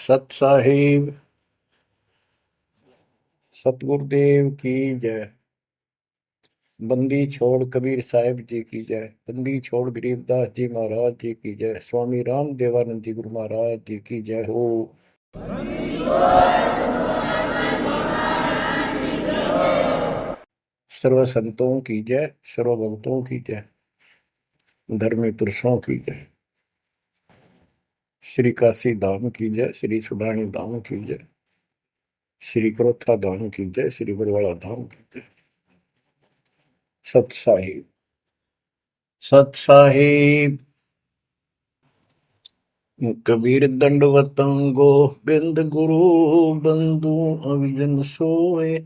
सत साहिब सतगुरुदेव की जय। बंदी छोड़ कबीर साहिब जी की जय। बंदी छोड़ गरीबदास जी महाराज जी की जय। स्वामी राम देवानंद जी गुरु महाराज जी की जय हो। सर्व संतों की जय, सर्व भक्तों की जय, धर्मी पुरुषों की जय। श्री काशी धाम की जय, श्री सुडानी धाम की जय, श्री क्रोथा धाम की जय, श्री बरवाड़ा धाम की जय। सत साहिब सत साहिब। कबीर दंडवतम गोबिंद गुरु बंधु अविजन सोए।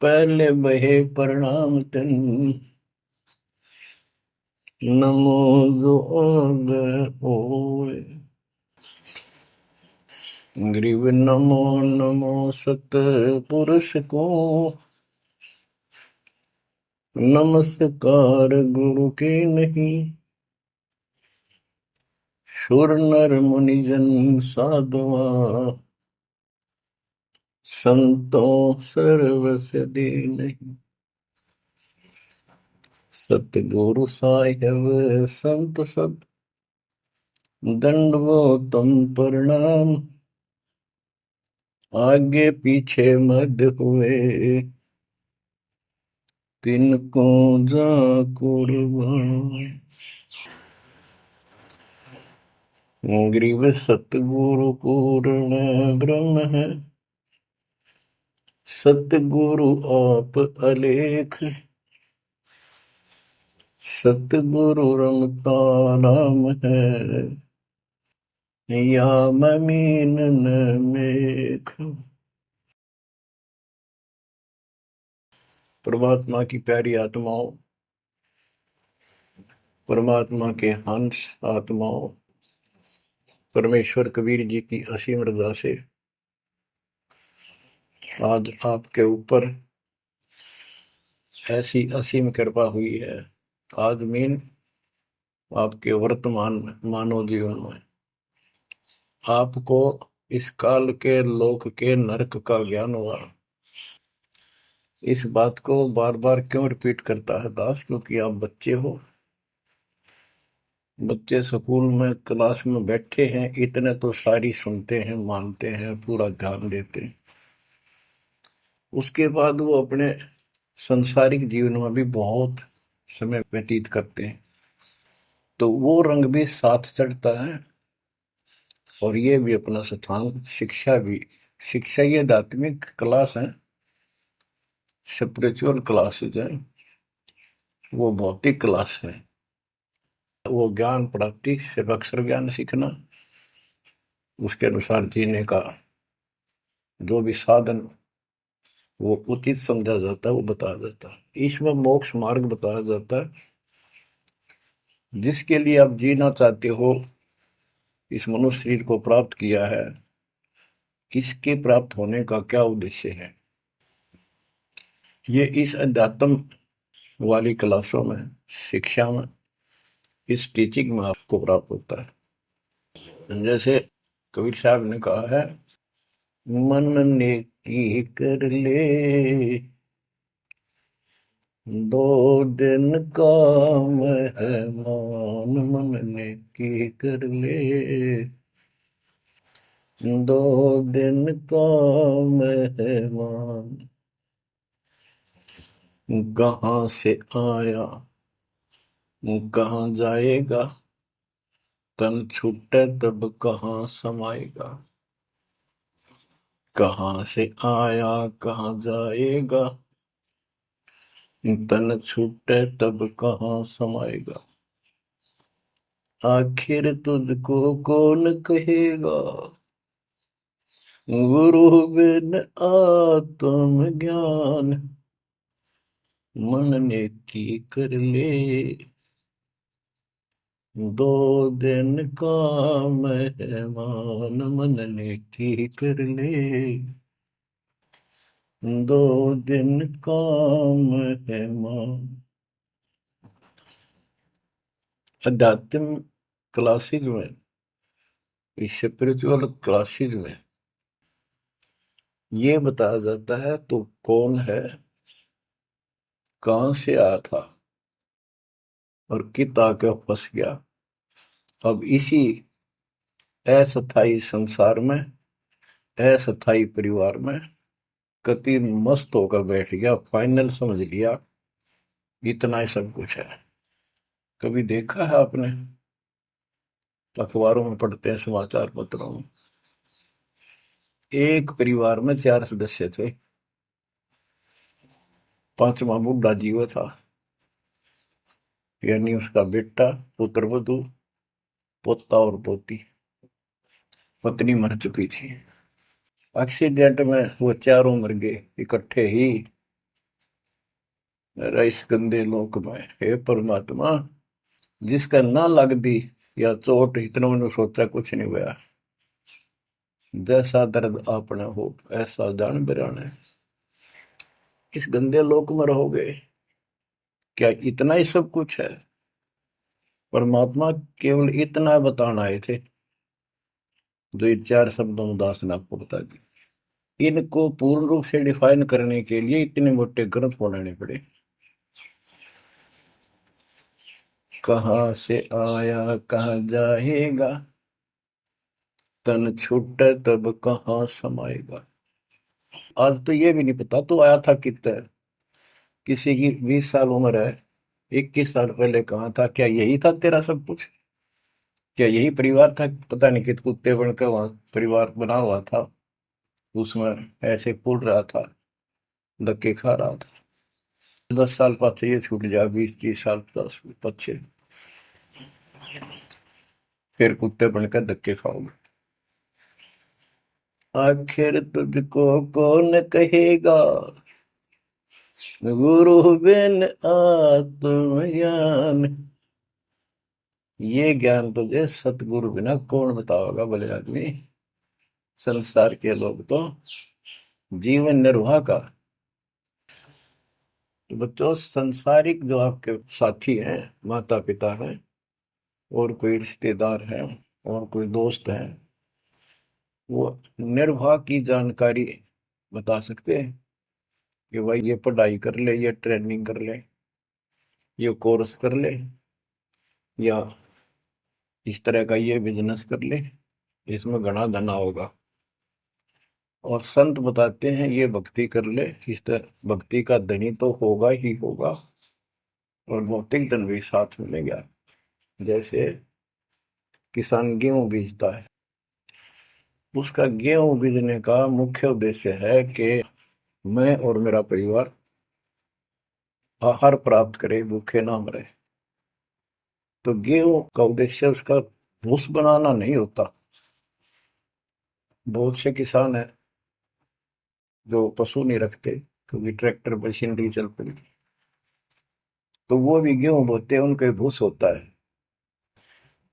पहले बहे प्रणाम तन नमो जोग होए। ग्रीव नमो नमो सत पुरुष को नमस्कार गुरु के नहीं। सुर नर मुनिजन साधुआ संतों सर्वस दे नहीं। सतगुरु साहिब संत सब दंडवतम प्रणाम। आगे पीछे मद हुए तिनको जा कुर्बान। ग्रीव सतगुरु पूर्ण ब्रह्म है, सतगुरु आप अलेख। सतगुरु रमता नाम है, या ममीन मेख। परमात्मा की प्यारी आत्माओं, परमात्मा के हंस आत्माओं, परमेश्वर कबीर जी की असीम रजा से आज आपके ऊपर ऐसी असीम कृपा हुई है। आज मीन आपके वर्तमान मानव जीवन में आपको इस काल के लोक के नरक का ज्ञान हुआ। इस बात को बार बार क्यों रिपीट करता है दास? क्योंकि आप बच्चे हो। बच्चे स्कूल में क्लास में बैठे हैं, इतने तो सारी सुनते हैं, मानते हैं, पूरा ध्यान देते हैं। उसके बाद वो अपने संसारिक जीवन में भी बहुत समय व्यतीत करते हैं, तो वो रंग भी साथ चढ़ता है। और ये भी अपना स्थान, शिक्षा भी। शिक्षा ये आध्यात्मिक क्लास है, स्पिरिचुअल क्लासेज है, वो भौतिक क्लास है। वो ज्ञान प्राप्ति सिर्फ अक्षर ज्ञान सीखना, उसके अनुसार जीने का जो भी साधन वो उचित समझा जाता है वो बताया जाता है। ईश्वर मोक्ष मार्ग बताया जाता है, जिसके लिए आप जीना चाहते हो, इस मनुष्य शरीर को प्राप्त किया है, इसके प्राप्त होने का क्या उद्देश्य है, ये इस अध्यात्म वाली क्लासों में, शिक्षा में, इस टीचिंग में आपको प्राप्त होता है। जैसे कबीर साहब ने कहा है, मन ने की कर ले दो दिन काम है मान। मन ने की कर ले दो दिन काम है मान। कहाँ से आया कहाँ जाएगा, तन छूटे तब कहाँ समाएगा। कहाँ से आया कहाँ जाएगा, तन छूटे तब कहाँ समाएगा। आखिर तुझको कौन कहेगा, गुरु बिन आत्म ज्ञान। मन ने की कर ले दो दिन काम है मान। मन ने की कर ले दो दिन काम है मान। अध्यात्म क्लासेज में इस स्पिरिचुअल क्लासेज में ये बताया जाता है तो कौन है, कहां से आया था और कित आके फंस गया। अब इसी अस्थाई संसार में, अस्थाई परिवार में कति मस्त होकर बैठ गया, फाइनल समझ लिया इतना ही सब कुछ है। कभी देखा है आपने, अखबारों में पढ़ते हैं, समाचार पत्रों में, एक परिवार में 4 सदस्य थे, पांचवा बुढ़ा जीव था, यानी उसका बेटा, पुत्र वधू, पोता और पोती। पत्नी मर चुकी थी। एक्सीडेंट में वो चारों मर गए इकट्ठे ही। मेरा इस गंदे लोक में, हे परमात्मा, जिसका ना लग दी या चोट, इतना मैंने सोचा कुछ नहीं हुआ। जैसा दर्द आपने हो ऐसा जान बिराने। इस गंदे लोक में रहोगे, क्या इतना ही सब कुछ है? परमात्मा केवल इतना बताना आए थे, जो ये 4 शब्दों में दास ने आपको बता दी। इनको पूर्ण रूप से डिफाइन करने के लिए इतने मोटे ग्रंथ बनाने पड़े। कहाँ से आया कहाँ जाएगा, तन छूट तब कहाँ समाएगा। आज तो ये भी नहीं पता तो आया था कितना। किसी की 20 साल उम्र है, 21 साल पहले कहाँ था, क्या यही था तेरा सब कुछ? क्या यही परिवार था? पता नहीं कित कुत्ते बनकर वहां परिवार बना हुआ था, उसमें ऐसे फूल रहा था, धक्के खा रहा था। 10 साल पाछे ये छूट जाए, 20-30 साल 10 पीछे, फिर कुत्ते बनकर धक्के खाओगे। आखिर तुझको कौन कहेगा, गुरु बिन आत्मज्ञान। ये ज्ञान तुझे सतगुरु बिना कौन बताओगा भले आदमी। संसार के लोग तो जीवन निर्वाह का। तो बच्चों, संसारिक जो आपके साथी हैं, माता पिता हैं, और कोई रिश्तेदार हैं, और कोई दोस्त हैं, वो निर्वाह की जानकारी बता सकते हैं कि भाई ये पढ़ाई कर ले, ये ट्रेनिंग कर ले, ये कोर्स कर ले, या इस तरह का ये बिजनेस कर ले, इसमें घना धना होगा। और संत बताते हैं ये भक्ति कर ले, इस तरह भक्ति का धनी तो होगा ही होगा, और भौतिक धन भी साथ मिलेगा। जैसे किसान गेहूं बीजता है, उसका गेहूं बीजने का मुख्य उद्देश्य है कि मैं और मेरा परिवार आहार प्राप्त करे, भूखे ना मरे। तो गेहूं का उद्देश्य उसका भूस बनाना नहीं होता। बहुत से किसान हैं जो पशु नहीं रखते, क्योंकि ट्रैक्टर मशीनरी चल पड़ी, तो वो भी गेहूं बोते हैं, उनका भूस होता है।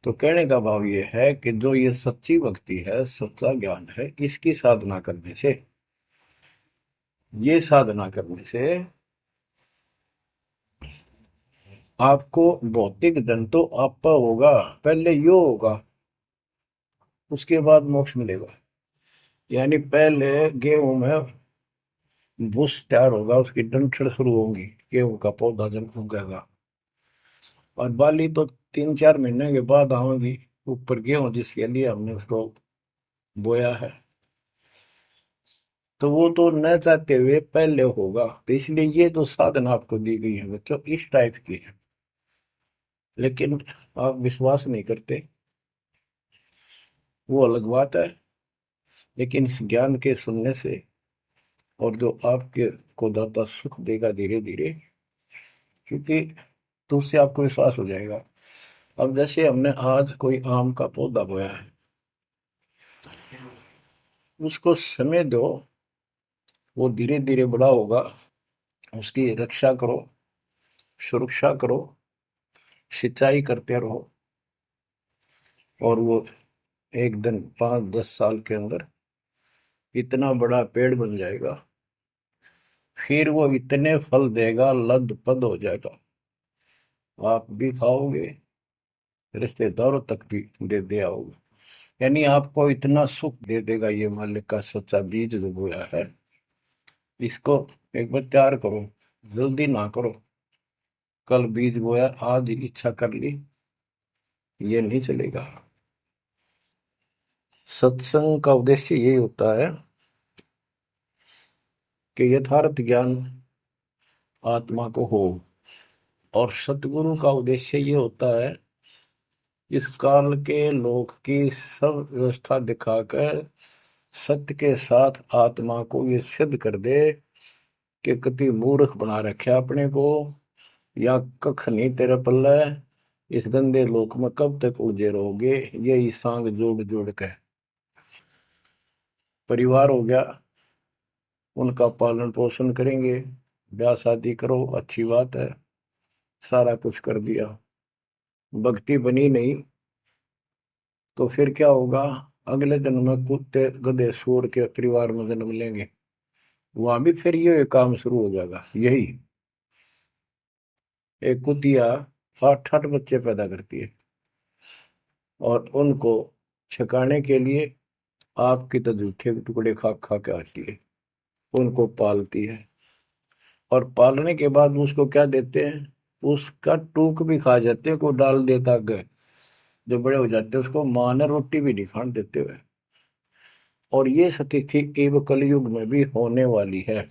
तो कहने का भाव ये है कि जो ये सच्ची भक्ति है, सच्चा ज्ञान है, इसकी साधना करने से, ये साधना करने से आपको भौतिक धन तो आपका होगा, पहले यो होगा, उसके बाद मोक्ष मिलेगा। यानी पहले गेहूं में भूस तैयार होगा, उसकी डंठल शुरू होंगी, गेहूं का पौधा जब उगेगा, और बाली तो 3-4 महीने के बाद आएंगी ऊपर, गेहूं जिसके लिए हमने उसको बोया है। तो वो तो न चाहते हुए पहले होगा। तो इसलिए ये जो साधना आपको दी गई है बच्चों, इस टाइप की है। लेकिन आप विश्वास नहीं करते, वो अलग बात है। लेकिन इस ज्ञान के सुनने से, और जो आपके को दाता सुख देगा धीरे धीरे, क्योंकि तो उससे आपको विश्वास हो जाएगा। अब जैसे हमने आज कोई आम का पौधा बोया है, उसको समय दो, वो धीरे धीरे बड़ा होगा, उसकी रक्षा करो, सुरक्षा करो, सिंचाई करते रहो, और वो एक दिन 5-10 साल के अंदर इतना बड़ा पेड़ बन जाएगा। फिर वो इतने फल देगा, लद पद हो जाएगा, आप भी खाओगे, रिश्तेदारों तक भी दे आओगे। यानी आपको इतना सुख दे देगा ये मालिक का सच्चा बीज जो बोया है, इसको एक बार तैयार करो, जल्दी ना करो। कल बीज बोया, आज इच्छा कर ली, ये नहीं चलेगा। सत्संग का उद्देश्य यही होता है कि यथार्थ ज्ञान आत्मा को हो, और सतगुरु का उद्देश्य ये होता है इस काल के लोक की सब व्यवस्था दिखाकर सत्य के साथ आत्मा को ये सिद्ध कर दे कि कति मूर्ख बना रखे अपने को, या कख नहीं तेरे पल्ले, इस गंदे लोक में कब तक उलझे रहोगे। यही सांग जोड़ जोड़ के परिवार हो गया, उनका पालन पोषण करेंगे, ब्याह शादी करो, अच्छी बात है, सारा कुछ कर दिया, भक्ति बनी नहीं तो फिर क्या होगा? अगले जन्म में कुत्ते गधे सूअर के परिवार में जन्म लेंगे, वहां भी फिर ये काम शुरू हो जाएगा। यही एक कुतिया 8 बच्चे पैदा करती है, और उनको छकाने के लिए आपकी तो जूठे टुकड़े खा खा के आती है, उनको पालती है, और पालने के बाद उसको क्या देते हैं? उसका टूक भी खा जाते हैं, को डाल देता गए, जो बड़े हो जाते हैं उसको माँ ने रोटी भी नहीं खाने देते हुए। और ये स्थिति एवं कलयुग में भी होने वाली है।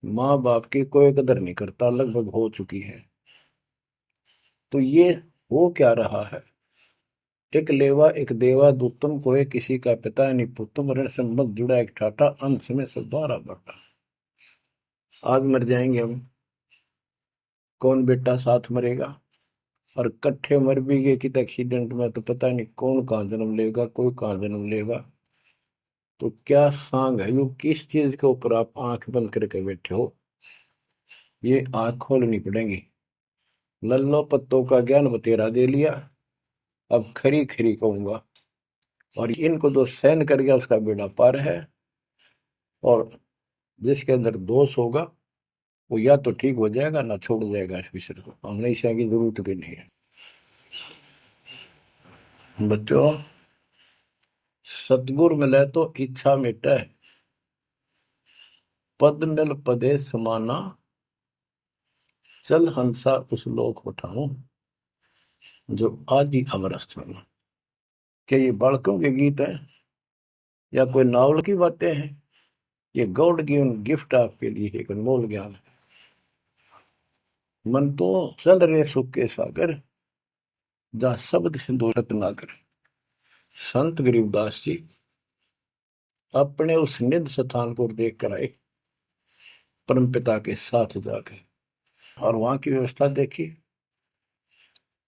माँ बाप की कोई कदर नहीं करता, लगभग हो चुकी है। तो ये हो क्या रहा है? एक लेवा एक देवा दूतम को है, किसी का पिता नहीं पुतम, ऋण संबंध जुड़ा एक ठाटा, अंत में सब बारह बाटा। आज मर जाएंगे हम, कौन बेटा साथ मरेगा? और कट्ठे मर भी गए कित एक्सीडेंट में, तो पता नहीं कौन कहाँ जन्म लेगा, कोई कहाँ जन्म लेगा। तो क्या सांग है यो? किस चीज के ऊपर आप आंख बंद करके बैठे हो? ये आंख खोलनी पड़ेगी। लल्लो पत्तों का ज्ञान बतेरा दे लिया, अब खरी खरी कहूंगा। और इनको जो सहन कर गया उसका बेड़ा पार है, और जिसके अंदर दोष होगा वो या तो ठीक हो जाएगा ना छोड़ जाएगा इस विषय को। हमने इस की जरूरत भी नहीं है। बच्चों, सतगुर मिले तो इच्छा मिटे, पद मिल पदे समाना, चल हंसा उस लोक उठाऊं जो आदि अमर स्थान। क्या ये बालकों के गीत हैं या कोई नावल की बातें हैं? ये गॉड गिवन गिफ्ट आपके लिए एक अनमोल ज्ञान है। मन तो चल रहे सुख के सागर, जा शब्द सिंधु रत्नाकर। संत गरीबदास जी अपने उस निध स्थान को देख कर आए, परम पिता के साथ जाकर, और वहां की व्यवस्था देखी,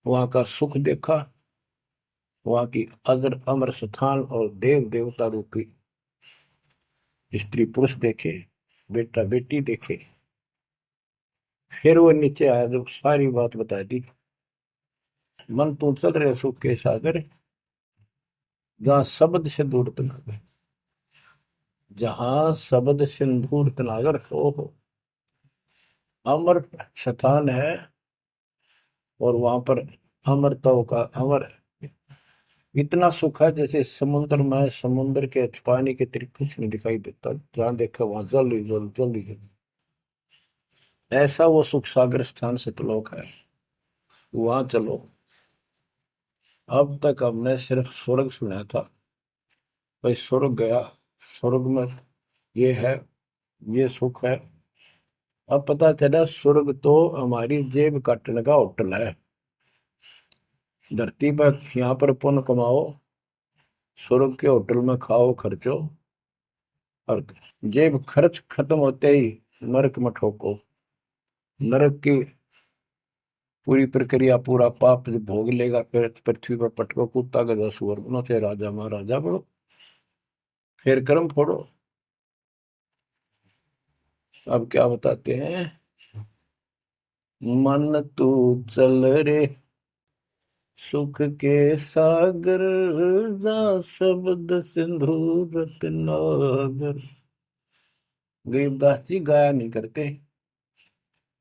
वहां का सुख देखा, वहां की अजर अमर स्थान और देव देवता रूपी स्त्री पुरुष देखे, बेटा बेटी देखे। फिर वो नीचे आया, जब सारी बात बता दी। मन तू चल रहे सुख के सागर, जहां शब्द से दूर तनागर। जहां शब्द सिंदूर तनागर हो, अमर स्थान है, और वहां पर अमरताओं का अमर इतना सुख है जैसे समुद्र में, समुद्र के पानी के तरीके कुछ नहीं दिखाई देता, जहां देखा वहां जल ही जल, जल ही जल। ऐसा वो सुख सागर स्थान सतलोक है, वहां चलो। अब तक हमने सिर्फ स्वर्ग सुना था, भाई स्वर्ग गया, स्वर्ग में ये है, ये सुख है। अब पता चला स्वर्ग तो हमारी जेब काटने का होटल है। धरती पर यहाँ पर पुण्य कमाओ, स्वर्ग के होटल में खाओ खर्चो, और जेब खर्च खत्म होते ही नरक में ठोको। नरक की पूरी प्रक्रिया, पूरा पाप जो भोग लेगा, फिर पृथ्वी पर पटको, कुत्ता गधा सुअर बनो, चाहे राजा महाराजा बनो, फिर कर्म फोड़ो। अब क्या बताते हैं? मन तू चल रे सुख के सागर, जा शब्द सिंधु रत्नागर। गरीबदास जी गाया नहीं करते,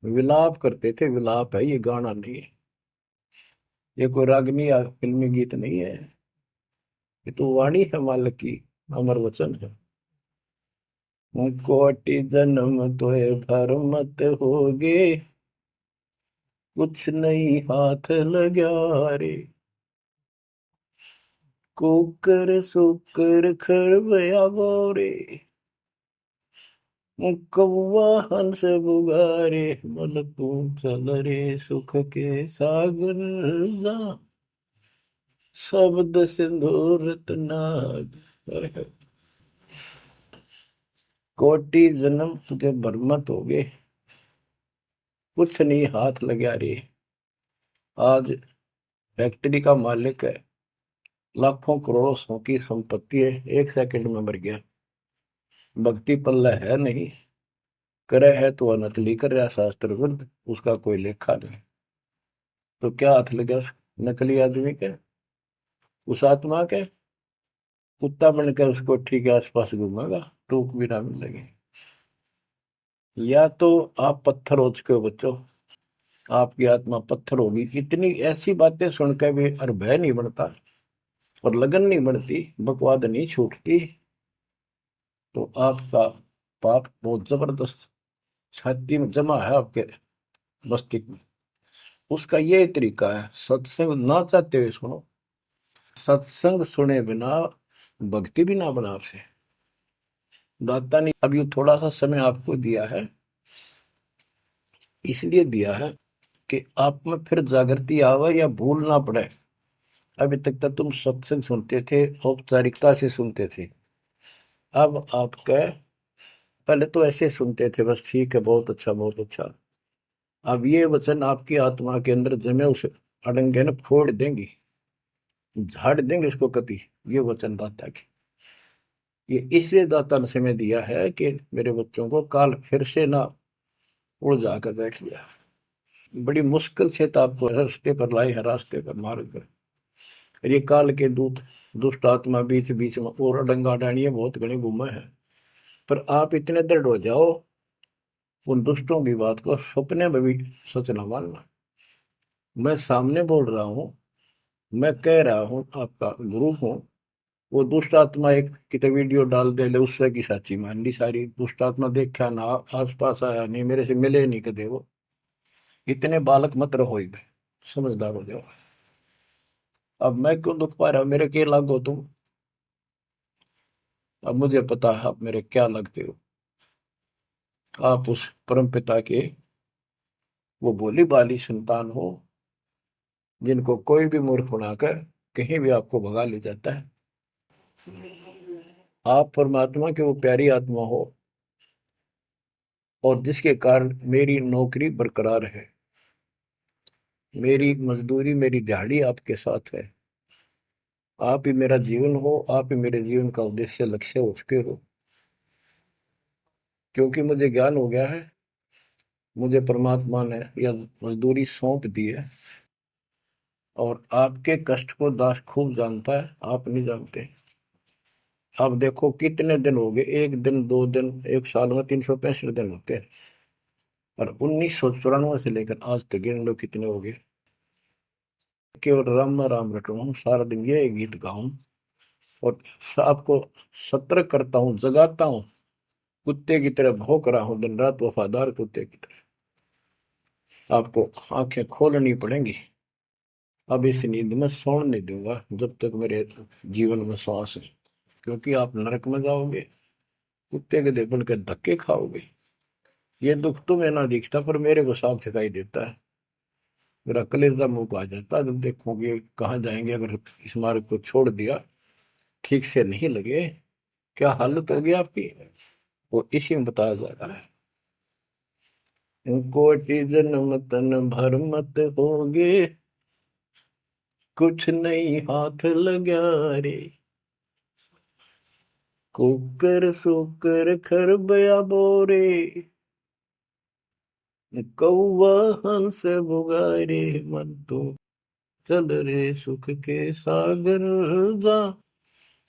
विलाप करते थे। विलाप है, ये गाना नहीं है, ये कोई रागनी या फिल्मी गीत नहीं है। ये तो वाणी है मालिक की, अमर वचन है। कोटि जन्म तोय भर मत होगे, कुछ नहीं हाथ लगा रे। कुकर सुकर खरबया बोरे, कौवा हंस बुगारे, मन तू चल रे सुख के सागर जा, शब्द सिंदूर नाग। कोटि जन्म तुझे बरमत हो गए, कुछ नहीं हाथ लगा रे। आज फैक्ट्री का मालिक है, लाखों करोड़ों सौ की संपत्ति है, एक सेकंड में मर गया। भक्ति पल्ला है नहीं, करे है तो नकली कर रहा शास्त्र विरुद्ध, उसका कोई लेखा नहीं। तो क्या हाथ लगा उस नकली आदमी के, उस आत्मा के? कुत्ता बन के उसको ठीक है आसपास घूमेगा, टूक भी ना मिलेगी। या तो आप पत्थर हो चुके हो बच्चों, आपकी आत्मा पत्थर होगी। इतनी ऐसी बातें सुनकर भी और भय नहीं बनता और लगन नहीं बनती, बकवाद नहीं छूटती, तो आपका पाप बहुत जबरदस्त छाती में जमा है आपके मस्तिष्क में। उसका ये तरीका है, सत्संग ना चाहते हुए सुनो। सत्संग सुने बिना भक्ति भी ना बना आपसे। दाता ने अभी थोड़ा सा समय आपको दिया है, इसलिए दिया है कि आप में फिर जागृति आवे या भूल ना पड़े। अभी तक तो तुम सत्संग सुनते थे, औपचारिकता से सुनते थे। अब आपका, पहले तो ऐसे सुनते थे बस, ठीक है बहुत अच्छा बहुत अच्छा। अब ये वचन आपकी आत्मा के अंदर जमे, उसे अड़ंगे न फोड़ देंगी, झाड़ देंगे उसको कति। ये वचन दाता की, ये इसलिए दाता ने समय दिया है कि मेरे बच्चों को काल फिर से ना उड़ जाकर बैठ गया। बड़ी मुश्किल से तो आपको रास्ते पर लाए है, रास्ते पर मार्ग पर। ये काल के दूत दुष्ट आत्मा बीच बीच में और अडंगा डाणिए बहुत घने घूमे हैं, पर आप इतने दृढ़ हो जाओ, उन दुष्टों की बात को सपने में भी सच न मानना। मैं सामने बोल रहा हूँ, मैं कह रहा हूँ, आपका गुरु हूँ। वो दुष्ट आत्मा एक कितने वीडियो डाल दे ले, उससे की साची मान ली सारी। दुष्ट आत्मा देखा ना, आस पास आया नहीं, मेरे से मिले नहीं कदे वो। इतने बालक मत रहो, समझदार हो जाओ। अब मैं क्यों दुख पा रहा हूँ, मेरे के लागो तुम। अब मुझे पता है आप मेरे क्या लगते हो। आप उस परम पिता के वो भोली भाली संतान हो, जिनको कोई भी मूर्ख बनाकर कहीं भी आपको भगा ले जाता है। आप परमात्मा के वो प्यारी आत्मा हो, और जिसके कारण मेरी नौकरी बरकरार है, मेरी मजदूरी मेरी दिहाड़ी आपके साथ है। आप ही मेरा जीवन हो, आप ही मेरे जीवन का उद्देश्य लक्ष्य हो चुके हो। क्योंकि मुझे ज्ञान हो गया है, मुझे परमात्मा ने यह मजदूरी सौंप दी है, और आपके कष्ट को दास खूब जानता है, आप नहीं जानते। अब देखो कितने दिन हो गए, एक दिन दो दिन, एक साल में 365 दिन होते हैं, और 1994 से लेकर आज तक गिन लो कितने हो गए। केवल राम राम रटूं, सारा दिन ये गीत गाऊं, और आपको सतर्क करता हूँ, जगाता हूँ। कुत्ते की तरह भौंक रहा हूँ दिन रात, वफादार कुत्ते की तरह। आपको आंखें खोलनी पड़ेंगी। अब इस नींद में सोने नहीं दूंगा जब तक मेरे जीवन में सांस है, क्योंकि आप नरक में जाओगे, कुत्ते के दे बन के धक्के खाओगे। ये दुख तुम्हें ना दिखता, पर मेरे को साफ दिखाई देता है। मेरा कलेजा मुंह को आ जाता है जब देखोगे कहाँ जाएंगे अगर इस मार्ग को छोड़ दिया, ठीक से नहीं लगे, क्या हालत होगी आपकी। वो इसी में बताया जा रहा है। कोटि जन्म तन भर मत होगे, कुछ नहीं हाथ लगा रे। कुकर सुकर खरबया बोरे, कौवा हंस बुगारे, मन तो चल रे सुख के सागर जा,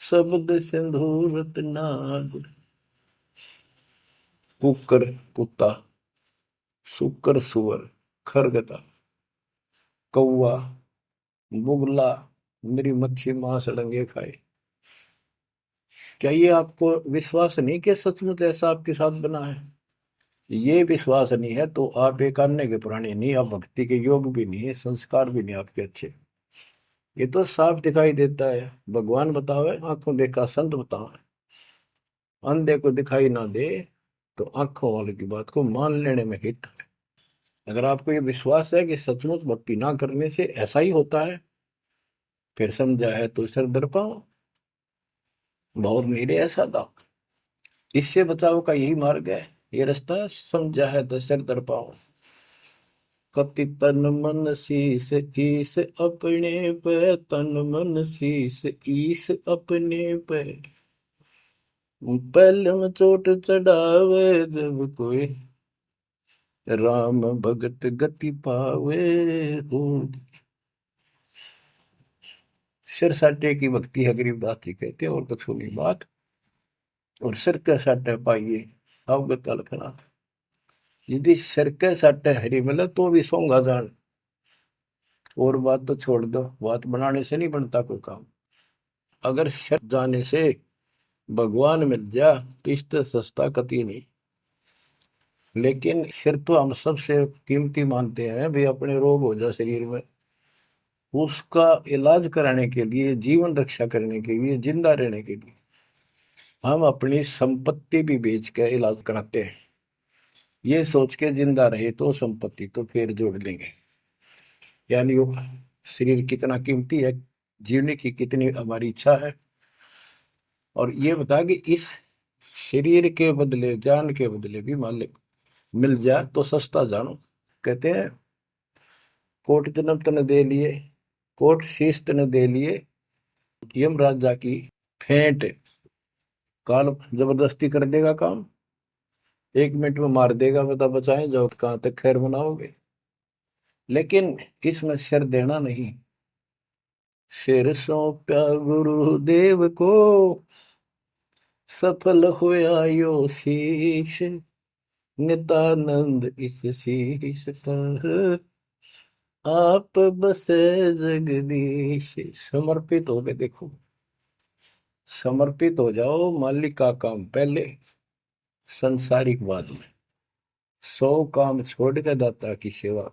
शब्द सिंधूरत नाग। कुकर कुत्ता, सुकर सुअर, खरगता, कौवा, बुगला, मेरी मच्छी मांस अड़ंगे खाए। क्या ये आपको विश्वास नहीं कि सचमुच ऐसा आपके साथ बना है? ये विश्वास नहीं है तो आप एक अन्य के प्राणी नहीं, आप भक्ति के योग भी नहीं है, संस्कार भी नहीं आपके अच्छे। ये तो साफ दिखाई देता है। भगवान बताओ है, आंखों देखा संत बताओ है। अंधे को दिखाई ना दे तो आंखों वाले की बात को मान लेने में हित है। अगर आपको ये विश्वास है कि सचमुच भक्ति ना करने से ऐसा ही होता है, फिर समझा है तो सिर दर पाओ, बहुत मेरे ऐसा था। इससे बचाव का यही मार्ग है, ये रास्ता। समझा है तो सिर दर पाओ। कति तन मन शीस ईस अपने पे, तन मन शीस ईस अपने पे। पहले में चोट चढ़ावे जब कोई, राम भगत गति पावे हो। सिर साटे की भक्ति है, गरीबदास जी कहते हैं, और कुछ नहीं बात। और सिर के साटे पाइए अवगत अलखनाथ। यदि सिर के साटे हरी मिले तो भी सोंगा जान। और बात तो छोड़ दो, बात बनाने से नहीं बनता कोई काम। अगर सिर जाने से भगवान मिल जा तो इससे सस्ता कति नहीं। लेकिन सिर तो हम सबसे कीमती मानते हैं भाई। अपने रोग हो जाए शरीर में, उसका इलाज कराने के लिए, जीवन रक्षा करने के लिए, जिंदा रहने के लिए हम अपनी संपत्ति भी बेच के इलाज कराते हैं। ये सोच के जिंदा रहे तो संपत्ति तो फिर जोड़ लेंगे। यानी वो शरीर कितना कीमती है, जीने की कितनी हमारी इच्छा है। और ये बता कि इस शरीर के बदले, जान के बदले भी मालिक मिल जाए तो सस्ता जानो। कहते हैं कोट जन्म तन दे लिए, कोट शीश तन दे लिए, यम राजा की फेंट। काल जबरदस्ती कर देगा काम, 1 मिनट में मार देगा, बता बचाएं जाओ कहां तक खैर बनाओगे। लेकिन इसमें सिर देना नहीं। सिर सौंपा गुरुदेव को, सफल होया यो शीश। नित्यानंद इस शीश पर आप बसे जगदीश। समर्पित हो गए, देखो समर्पित हो जाओ। मालिक का काम पहले, संसारिक बाद में। 100 काम छोड़ के दाता की सेवा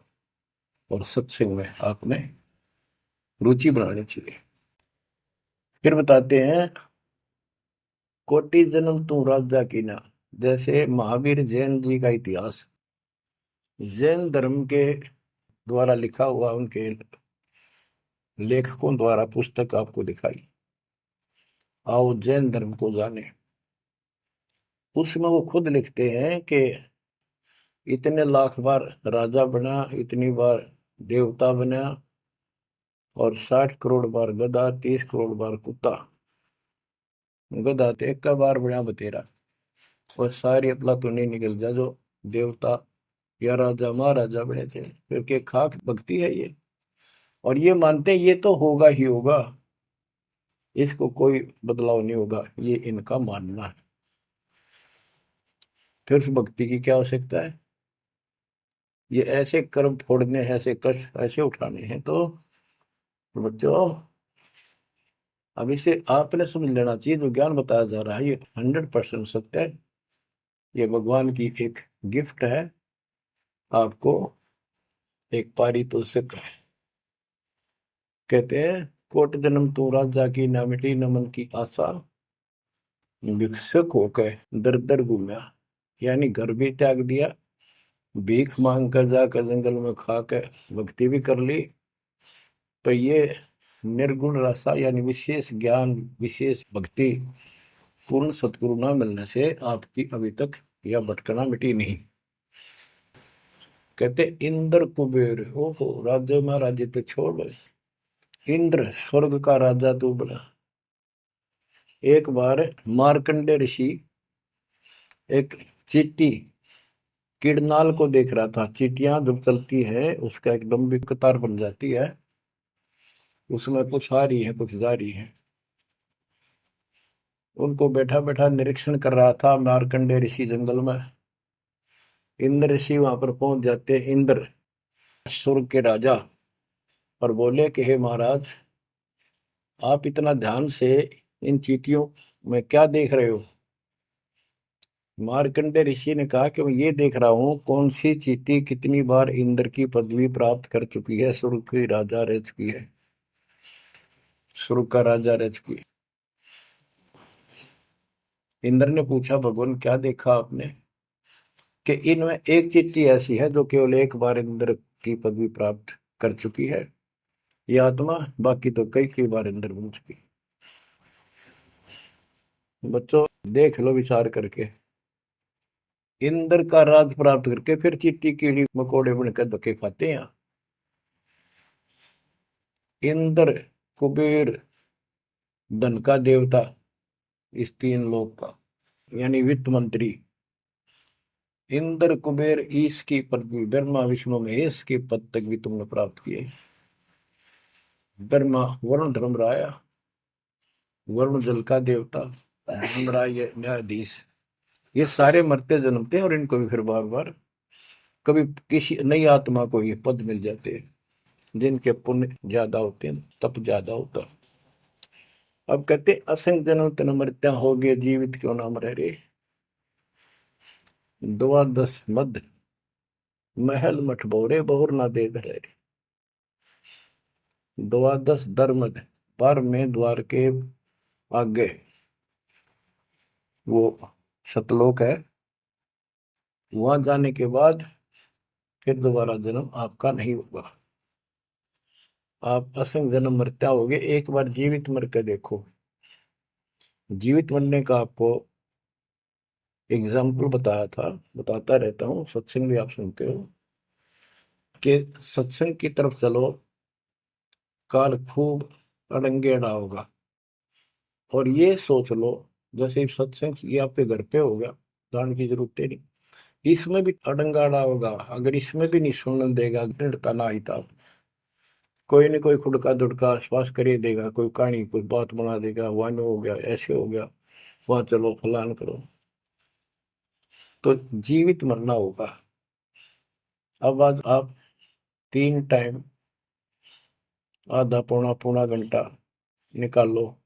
और सत्संग में आपने रुचि बनानी चाहिए। फिर बताते हैं कोटि जन्म तू राजा की ना। जैसे महावीर जैन जी का इतिहास जैन धर्म के द्वारा लिखा हुआ, उनके लेखकों द्वारा पुस्तक आपको दिखाई। आओ जैन धर्म को जाने। उसमें वो खुद लिखते हैं कि इतने लाख बार राजा बना, इतनी बार देवता बना, और 60 करोड़ बार गधा, 30 करोड़ बार कुत्ता। गधा तो एक का बार बना बतेरा। और सारी अपला तो नहीं निकल जा जो देवता या राजा महाराजा बने थे, क्योंकि खाक भक्ति है ये। और ये मानते हैं ये तो होगा ही होगा, इसको कोई बदलाव नहीं होगा, ये इनका मानना है। फिर उस भक्ति की क्या आवश्यकता है? ये ऐसे कर्म फोड़ने हैं, ऐसे कष्ट ऐसे उठाने हैं। तो बच्चों अब इसे आपने समझ लेना चाहिए, जो ज्ञान बताया जा रहा है ये 100% सत्य है। ये भगवान की एक गिफ्ट है आपको, एक पारितोषिक है। कहते हैं कोट जन्म तू राजा की, ना मिटी न मन की आशा। भिक्षुक होकर दर दर घूमा, यानी घर भी त्याग दिया, भीख मांग कर जाकर जंगल में खा कर भक्ति भी कर ली। तो ये निर्गुण रसा यानी विशेष ज्ञान, विशेष भक्ति, पूर्ण सतगुरु ना मिलने से आपकी अभी तक यह भटकना मिटी नहीं। कहते इंद्र कुबेर हो राज्य महाराजे तो छोड़, इंद्र स्वर्ग का राजा तू बना। एक बार मार्कंडे ऋषि एक चींटी किड़नाल को देख रहा था। चींटियां जब चलती है उसका एक लंबी कतार बन जाती है, उसमें कुछ आ रही है कुछ जा रही है। उनको बैठा बैठा निरीक्षण कर रहा था मार्कंडे ऋषि जंगल में। इंद्र ऋषि वहां पर पहुंच जाते, इंद्र स्वर्ग के राजा, और बोले कि हे महाराज, आप इतना ध्यान से इन चींटियों मैं क्या देख रहे हो? मार्कंडे ऋषि ने कहा कि मैं ये देख रहा हूँ कौन सी चींटी कितनी बार इंद्र की पदवी प्राप्त कर चुकी है, स्वर्ग की राजा रह चुकी है, स्वर्ग का राजा रह चुकी है। इंद्र ने पूछा, भगवान क्या देखा आपने? कि इनमें एक चींटी ऐसी है जो केवल एक बार इंद्र की पदवी प्राप्त कर चुकी है, ये आत्मा, बाकी तो कई कई बार इंद्र बन चुकी है। बच्चों देख लो विचार करके, इंद्र का राज प्राप्त करके फिर चींटी कीड़ी मकोड़े बनकर धक्के खाते हैं। इंद्र, कुबेर, धन का देवता, इस तीन लोक का, यानी वित्त मंत्री, इंद्र कुबेर ईश की पदवी, ब्रह्मा विष्णु महेश के पद तक भी तुमने प्राप्त किए। ब्रह्मा वरुण धर्मराय, वरुण जल का देवता, धर्मराय न्यायाधीश, ये सारे मरते जन्मते हैं और इनको भी फिर बार बार कभी किसी नई आत्मा को ये पद मिल जाते हैं, जिनके पुण्य ज्यादा होते हैं, तप ज्यादा होता। अब कहते असंग जन्म तन मृत्या हो गए, जीवित क्यों नाम रह रे। द्वादश मद महल मठ बोरे, बहुर ना दे धरे। द्वादश धर्मद, पर में द्वार के आगे वो सतलोक है, वहां जाने के बाद फिर दोबारा जन्म आपका नहीं होगा। आप असंग जन्म मरता होगे, एक बार जीवित मर के देखो। जीवित मरने का आपको एग्जाम्पल बताया था, बताता रहता हूँ, सत्संग भी आप सुनते हो, कि सत्संग की तरफ चलो, काल खूब अड़ंगेड़ा होगा। और ये सोच लो जैसे सत्संग ये आपके घर पे हो गया, जान की जरूरत है नहीं, इसमें भी अड़ंगाड़ा होगा। अगर इसमें भी नहीं सुनने देगा, दृढ़ता ना आई था, कोई न कोई खुड़का दुड़का आश्वास कर ही देगा, कोई कहानी कोई बात बना देगा, वन हो गया, ऐसे हो गया, वहां चलो फलान करो, तो जीवित मरना होगा। अब आज आप 3 टाइम आधा पौना पौना घंटा निकालो,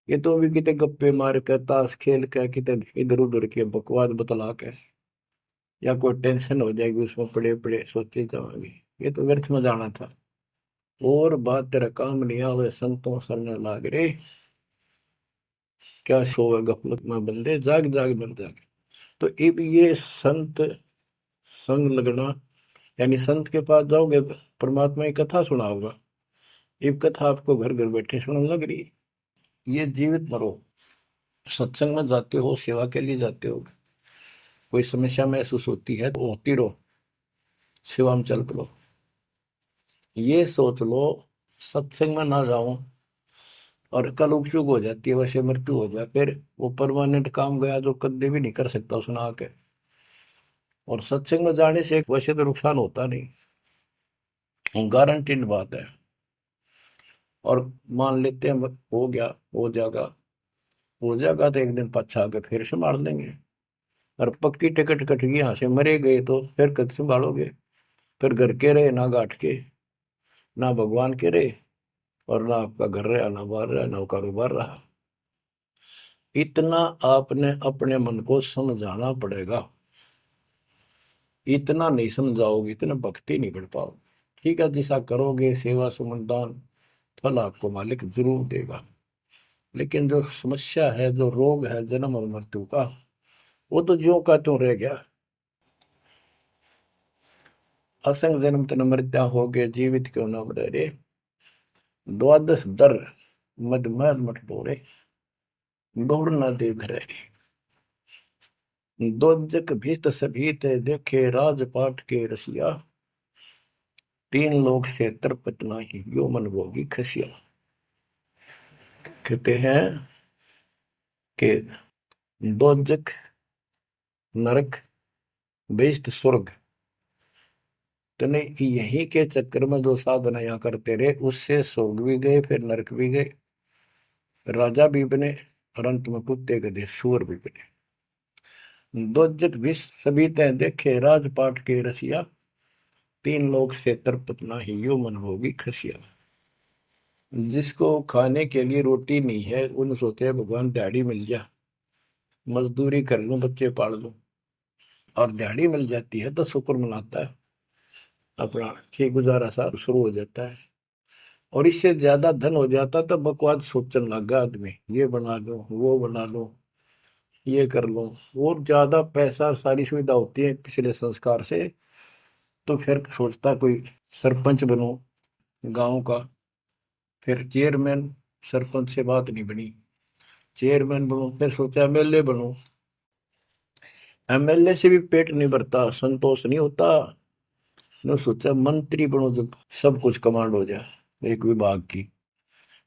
ये तो भी कितने गप्पे मार के, ताश खेल के, कितने इधर उधर के बकवास बतला के, या कोई टेंशन हो जाएगी उसमें पड़े पड़े सोचे जाओगे, ये तो व्यर्थ में जाना था। और बात तेरा काम नहीं आवे, संतों सरने लाग रे, क्या सोवे गफलत में बंदे, जाग जाग मर जागे। तो अब ये संत संग लगना, यानी संत के पास जाओगे, परमात्मा की कथा सुना होगा, ये कथा आपको घर घर बैठे सुनने लग रही है। ये जीवित मरो, सत्संग में जाते हो, सेवा के लिए जाते हो, कोई समस्या महसूस होती है तो होती रहो, सेवा में चल पड़ो। ये सोच लो सत्संग में ना जाऊं और कल उपचुक हो जाती है, वैसे मृत्यु हो जाए, फिर वो परमानेंट काम गया जो कभी भी नहीं कर सकता सुना के। और सत्संग में जाने से वैसे तो नुकसान होता नहीं, गारंटीड बात है। और मान लेते हैं हो गया, हो जाएगा, हो जाएगा तो एक दिन पछा के फिर संभाल लेंगे। और पक्की टिकट कट गई, यहाँ से मरे गए तो फिर कद संभालोगे? फिर घर के रहे ना घाट के, ना भगवान के रहे, और ना आपका घर रहा, ना बाहर रहा, ना कारोबार रहा। इतना आपने अपने मन को समझाना पड़ेगा, इतना नहीं समझाओगे इतना भक्ति नहीं कर पाओगे। ठीक है, जैसा करोगे सेवा सुमन दान, फल आपको मालिक जरूर देगा। लेकिन जो समस्या है, जो रोग है जन्म और मृत्यु का, वो तो ज्यों का त्यों रह गया। असंग जन्म तन मृत्या हो गए, जीवित क्यों न रह रे। द्वादश दर मद मठ बोरे, गौर न दे धरे। दोजक भीत सभीत देखे, राजपाट के रसिया, तीन लोग से तरपत नाही, यो मन भोगी खसिया। कहते हैं कि दोजक नरक बेस्ट स्वर्ग, तूने यही के चक्कर में जो साधना यहाँ करते रहे, उससे स्वर्ग भी गए, फिर नरक भी गए, राजा भी बने, और अंत में कुत्ते गधे सूअर भी बने। दोजक भी सभी तय देखे, राजपाट के रसिया, तीन लोग से तरपत नाही, यो मन भोगी खसिया। जिसको खाने के लिए रोटी नहीं है उन सोचते हैं भगवान दिहाड़ी मिल जा, मजदूरी कर लूं, बच्चे पाल लूं, और दिहाड़ी मिल जाती है तो शुक्र मनाता है, अपना ठीक गुजारा सा शुरू हो जाता है। और इससे ज्यादा धन हो जाता तो बकवास सोचने लगा आदमी, ये बना लो, वो बना लो, ये कर लो। और ज्यादा पैसा सारी सुविधा होती है पिछले संस्कार से, तो फिर सोचता कोई सरपंच बनो गांव का, फिर चेयरमैन, सरपंच से बात नहीं बनी, चेयरमैन बनो, फिर सोचा एमएलए बनो, एमएलए से भी पेट नहीं भरता, संतोष नहीं होता, ने सोचा मंत्री बनो, जब सब कुछ कमांड हो जाए एक विभाग की।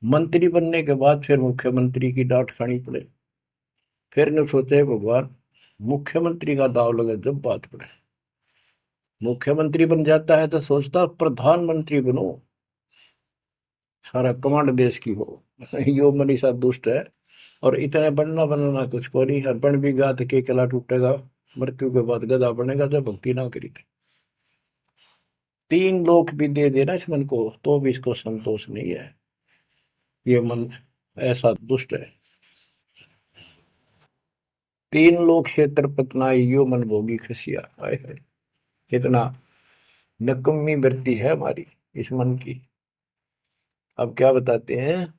मंत्री बनने के बाद फिर मुख्यमंत्री की डांट खानी पड़े, फिर ने सोचा भगवान मुख्यमंत्री का दाव लगे जब बात पड़े, मुख्यमंत्री बन जाता है तो सोचता प्रधानमंत्री बनो, सारा कमांड देश की हो। यो मनीषा दुष्ट है, और इतने बनना बनना कुछ को नहीं, हर बन भी गा तो के किला टूटेगा, मृत्यु के बाद गधा बनेगा जब भक्ति ना करी थी। 3 लोक भी दे देना इस मन को तो भी इसको संतोष नहीं है, ये मन ऐसा दुष्ट है। 3 लोक क्षेत्र पतनाई यो मन भोगी खसिया, हाय हाय, इतना नकम्मी वृत्ति है हमारी इस मन की। अब क्या बताते हैं,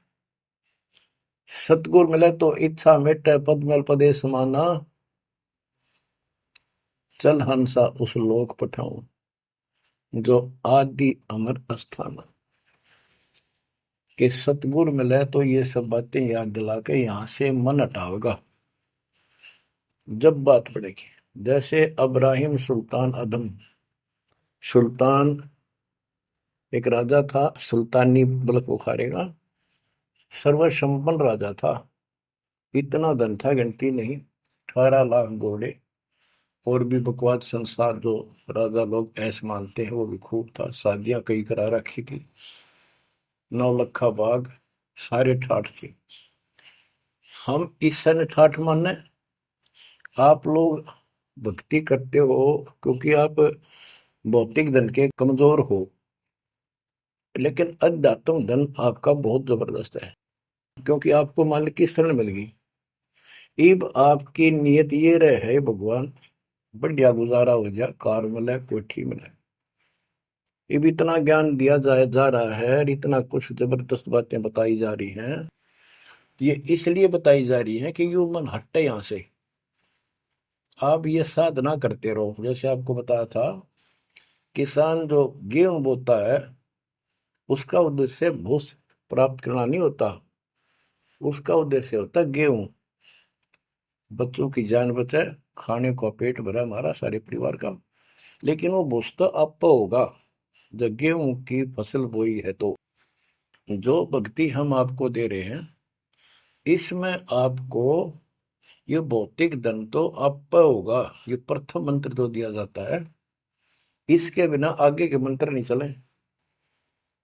सतगुर मिले तो इच्छा मिटे, पद मल पदे समाना, चल हंसा उस लोक पठाऊं, जो आदि अमर अस्थान। कि सतगुर मिले तो ये सब बातें याद दिला के यहां से मन हटावेगा जब बात पड़ेगी। जैसे अब्राहिम सुल्तान अदम, सुल्तान एक राजा था, सुल्तानी मुल्क उखाड़ेगा, सर्वसंपन्न राजा था, इतना धन था गिनती नहीं, 18 लाख घोड़े, और भी बकवास संसार जो राजा लोग ऐसे मानते हैं वो भी खूब था, शादियां कई करा रखी थी, 9 लखा बाग, सारे ठाठ थी। हम इस सन ठाठ माने, आप लोग भक्ति करते हो क्योंकि आप भौतिक धन के कमजोर हो, लेकिन अध्यात्म धन आपका बहुत जबरदस्त है, क्योंकि आपको मालिक की शरण मिल गई। इब आपकी नियत ये रहे भगवान बढ़िया गुजारा हो जाए, कार मिले, कोठी मिले। इब इतना ज्ञान दिया जाए जा रहा है, इतना कुछ जबरदस्त बातें बताई जा रही हैं, ये इसलिए बताई जा रही है कि यू मन हटे यहां से। आप ये साधना करते रहो, जैसे आपको बताया था, किसान जो गेहूं बोता है उसका उद्देश्य भूस प्राप्त करना नहीं होता, उसका उद्देश्य होता है गेहूं, बच्चों की जान बचे, खाने को पेट भरा हमारा सारे परिवार का। लेकिन वो भूस तो आप होगा जब गेहूं की फसल बोई है। तो जो भक्ति हम आपको दे रहे हैं इसमें आपको ये भौतिक धन तो आप होगा, ये प्रथम मंत्र जो दिया जाता है, इसके बिना आगे के मंत्र नहीं चले।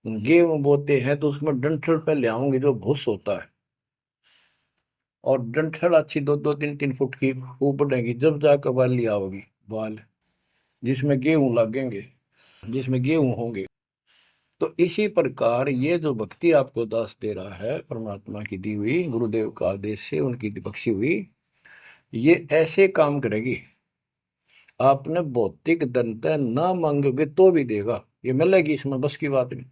गेहूं बोते हैं तो उसमें डंठल पे ले आओगे जो भूस होता है, और डंठल अच्छी 2-2, 3-3 फुट की वो बढ़ेगी, जब जाकर बाली आओगी, बाल जिसमें गेहूं लगेंगे, जिसमें गेहूं होंगे। तो इसी प्रकार ये जो भक्ति आपको दास दे रहा है, परमात्मा की दी हुई, गुरुदेव का आदेश से उनकी बख्शी हुई, ये ऐसे काम करेगी, आपने भौतिक धनता ना मांगोगे तो भी देगा, ये मिलेगी, इसमें बस की बात नहीं।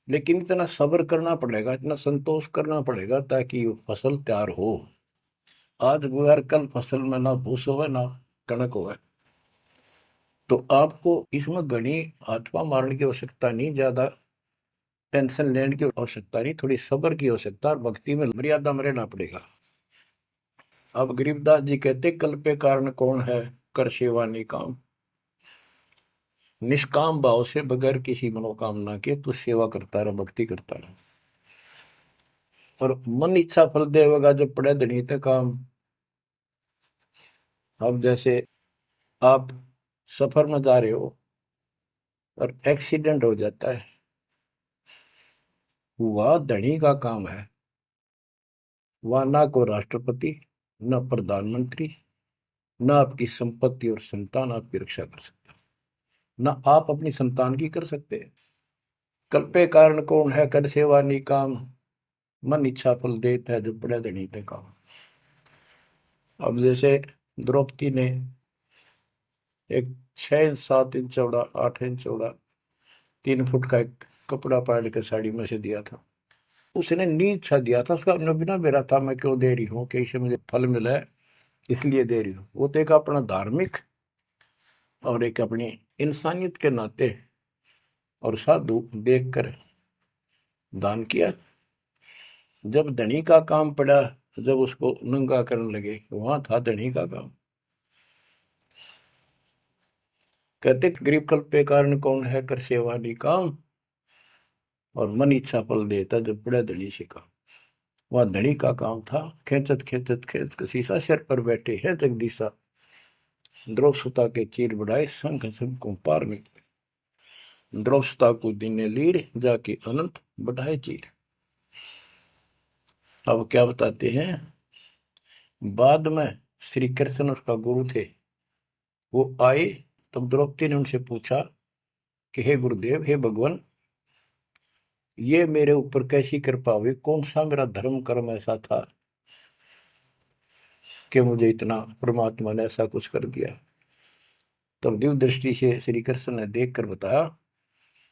लेकिन इतना सब्र करना पड़ेगा, इतना संतोष करना पड़ेगा ताकि फसल तैयार हो। आज गुआर कल फसल में ना भूस होवे ना कणक होवे। तो आपको इसमें घनी आत्मा मारने की आवश्यकता नहीं, ज्यादा टेंशन लेने की आवश्यकता नहीं, थोड़ी सब्र की आवश्यकता, और भक्ति में मर्यादा में रहना पड़ेगा। अब गरीबदास जी कहते कल पे कारण कौन है, कर सेवा निकाम, निष्काम भाव से बगैर किसी मनोकामना के तू सेवा करता रहे, भक्ति करता रहे, और मन इच्छा फल देगा जब पड़े धनी तक काम। अब जैसे आप सफर में जा रहे हो और एक्सीडेंट हो जाता है, वह धनी का काम है, वह ना को राष्ट्रपति, न प्रधानमंत्री, न आपकी संपत्ति और संतान आपकी रक्षा कर सकता, न आप अपनी संतान की कर सकते, कल्पे कारण कौन है कर सेवा निकाम, मन इच्छा फल देता है जो पड़े धनी पे काम। अब जैसे द्रौपदी ने एक 6 इंच 7 इंच चौड़ा 8 इंच चौड़ा 3 फुट का एक कपड़ा पाड़ के साड़ी में से दिया था। उसने नीच सा दिया था, उसका अपना बिना मेरा था, मैं क्यों दे रही हूँ कि इससे मुझे फल मिला है इसलिए दे रही हूँ। वो तो एक अपना धार्मिक और एक अपनी इंसानियत के नाते और साधु देखकर दान किया। जब धनी का काम पड़ा, जब उसको नंगा करने लगे, वहां था धनी का काम। कहते गरीब कल्प पे कारण कौन है कर सेवा निकाम, और मन इच्छा फल देता जब बड़ा धनी से काम। वह धनी का काम था, खेचत खेचत खेच शीशा सिर पर बैठे है जगदीशा, द्रौव सुता के चीर बढ़ाए संग संग को पार में, द्रौव सुता को दिने लीर जाके अनंत बढ़ाए चीर। अब क्या बताते हैं, बाद में श्री कृष्ण उसका गुरु थे, वो आए तब द्रौपदी ने उनसे पूछा कि हे गुरुदेव, हे भगवान, ये मेरे ऊपर कैसी कृपा हुई, कौन सा मेरा धर्म कर्म ऐसा था कि मुझे इतना परमात्मा ने ऐसा कुछ कर दिया। तब दिव्य दृष्टि से श्री कृष्ण ने देख कर बताया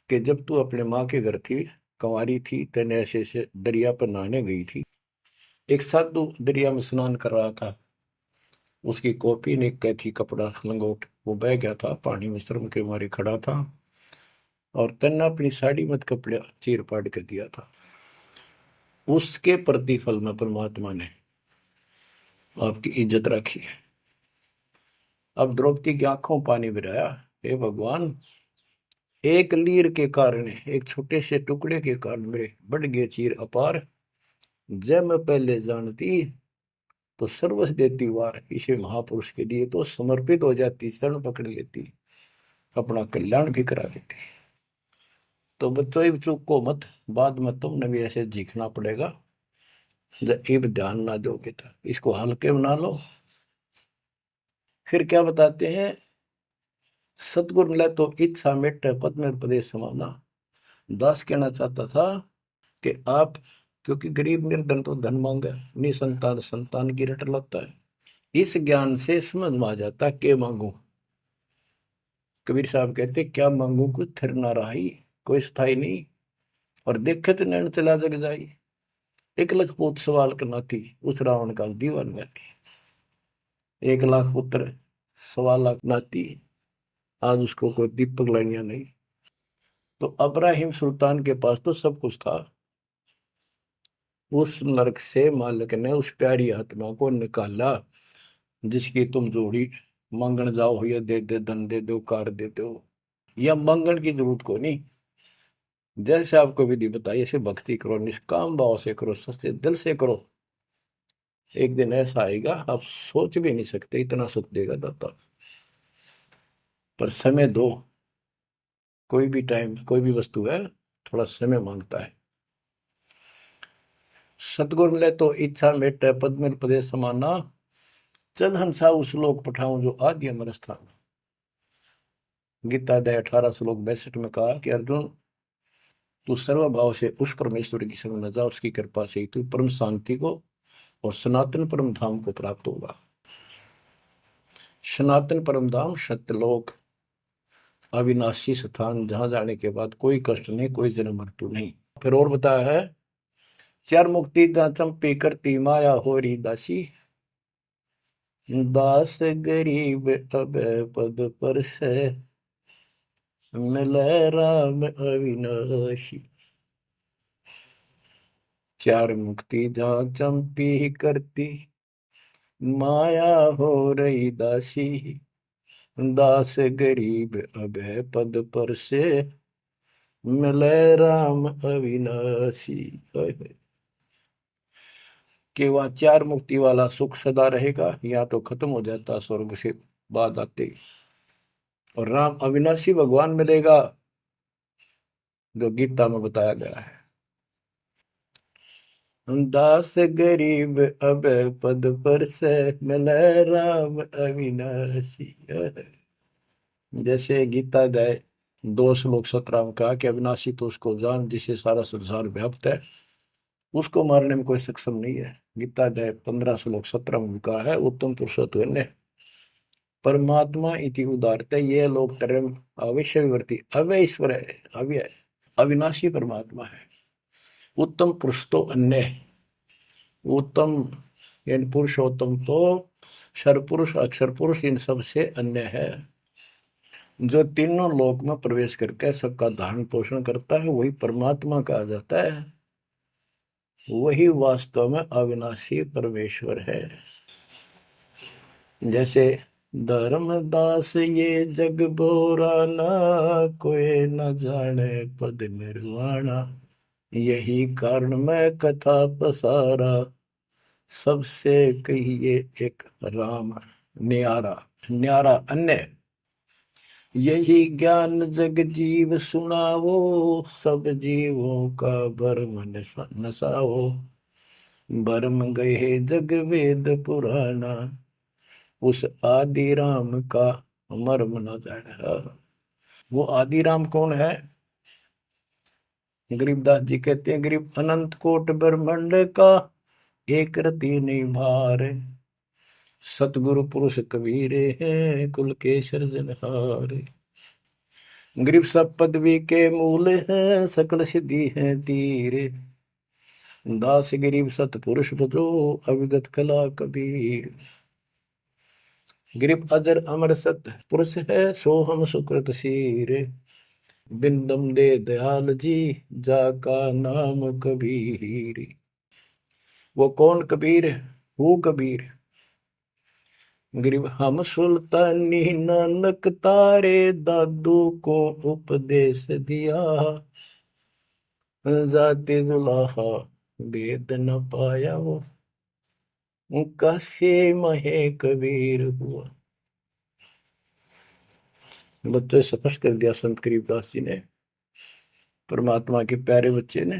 कि जब तू अपने माँ के घर थी, कंवारी थी, तेने ऐसे से दरिया पर नहाने गई थी, एक साधु दरिया में स्नान कर रहा था, उसकी कॉपी ने कैथी कपड़ा लंगोट वो बह गया था, पानी में शर्म के मारे खड़ा था, और तेने अपनी साड़ी मत कपड़ा चीर पाड़ के दिया था। उसके प्रतिफल में परमात्मा ने आपकी इज्जत रखी है। अब द्रौपदी की आंखों पानी बिराया, हे भगवान, एक लीर के कारण, एक छोटे से टुकड़े के कारण मेरे बढ़ गए चीर अपार, जब मैं पहले जानती तो सर्वस देती वार, इसे महापुरुष के लिए तो समर्पित हो जाती, शरण पकड़ लेती, अपना कल्याण भी करा लेती। तो बच्चों चूक को मत, बाद में तुमने भी ऐसे जीखना पड़ेगा, जब एक ध्यान ना दोगे तो इसको हल्के बना लो। फिर क्या बताते हैं, सतगुरु मिला तो इच्छा मिट पद में प्रदेश समाना। दास कहना चाहता था कि आप, क्योंकि गरीब निर्धन तो धन मांगे, निसंतान संतान की रट लगता है, इस ज्ञान से समझ में आ जाता के मांगू। कबीर साहब कहते क्या मांगू कुछ थिर ना रही, कोई स्थाई नहीं, और देखे तो नैन चला जग जाई, एक लख पूत सवाल करना थी, उस रावण का दीवान गाती, 1 लाख पुत्र 1.25 लाख नाती, आज उसको कोई दीपक लाइनिया नहीं। तो अब्राहिम सुल्तान के पास तो सब कुछ था, उस नरक से मालिक ने उस प्यारी आत्मा को निकाला, जिसकी तुम जोड़ी मांगण जाओ, या दे दे धन दे दो कार दे दो, या मांगण की जरूरत को नहीं। जैसे आपको विधि बताई ऐसे भक्ति करो, निष्काम भाव से करो, सच्चे दिल से करो, एक दिन ऐसा आएगा आप सोच भी नहीं सकते, इतना सुख देगा दाता। पर समय दो, कोई भी टाइम कोई भी वस्तु है थोड़ा समय मांगता है। सतगुर मिले तो इच्छा मेट पद में प्रदेश समाना, चल हंसा उस लोक पठाऊं जो आदि अमर स्थान। गीता अध्याय 18 श्लोक 62 में कहा कि अर्जुन, तू सर्वभाव से उस परमेश्वर की शरण में जा, उसकी कृपा से तू परम शांति को और सनातन परम धाम को प्राप्त होगा। सनातन परम धाम सत्यलोक, अविनाशी स्थान, जहां जाने के बाद कोई कष्ट नहीं, कोई जन्म मृत्यु नहीं। फिर और बताया है, चार मुक्ति चंपी करती माया होरी दासी, दास गरीब अब पद पर से मिले राम अविनाशी। चार मुक्ति जहां चंपी करती माया हो रही दासी, दास गरीब अब पद पर से मिले राम अविनाशी। कि वह चार मुक्ति वाला सुख सदा रहेगा, या तो खत्म हो जाता स्वर्ग से बाद आते, और राम अविनाशी भगवान मिलेगा, जो गीता में बताया गया है। दास गरीब अब पद पर से मिले राम अविनाशी। जैसे गीता अध्याय 2 श्लोक 17 में कहा कि अविनाशी तो उसको जान जिससे सारा संसार व्याप्त है, उसको मारने में कोई सक्षम नहीं है। गीता अध्याय 15 श्लोक 17 में भी कहा है उत्तम पुरुषत्व परमात्मा इति उदारते ये लोग तरम अवश्य विवर्ती अव्यय ईश्वर है, अव्यय अविनाशी परमात्मा है। उत्तम पुरुष तो अन्य है। उत्तम यानी पुरुषोत्तम तो सर्वपुरुष अक्षर पुरुष इन सब से अन्य है। जो तीनों लोक में प्रवेश करके सबका धारण पोषण करता है वही परमात्मा कहा जाता है। वही वास्तव में अविनाशी परमेश्वर है। जैसे धर्मदास ये जग बोरा ना कोई न जाने पद निर्वाणा, यही कारण मैं कथा पसारा सबसे कहिए एक राम न्यारा। न्यारा अन्य यही ज्ञान जग जीव सुनावो, सब जीवों का भरम नसाओ, भरम गए जग वेद पुराना, उस आदि राम का मर्म न जाना। वो आदि राम कौन है? गरीबदास जी कहते हैं गरीब अनंत कोट ब्रह्मांड का एक रति नहीं भार, सतगुरु पुरुष कबीरे हैं कुल के सृजनहार। गरीब सब पदवी के मूल हैं सकल सिद्धि है तीर, दास गरीब सतपुरुष बजो अविगत कला कबीर। गरीब अजर अमर सत पुरुष है सो हम सुकृत शीर, बिंदम दे दयाल जी जाका नाम कबीर। वो कौन कबीर? वो कबीर गरीब हम सुल्तानी नानक तारे दादू को उपदेश दिया, जाते दुलाहा वेद न पाया वो कैसे महे कबीर हुआ। बच्चों स्पष्ट कर दिया संत गरीबदास जी ने, परमात्मा के प्यारे बच्चे ने,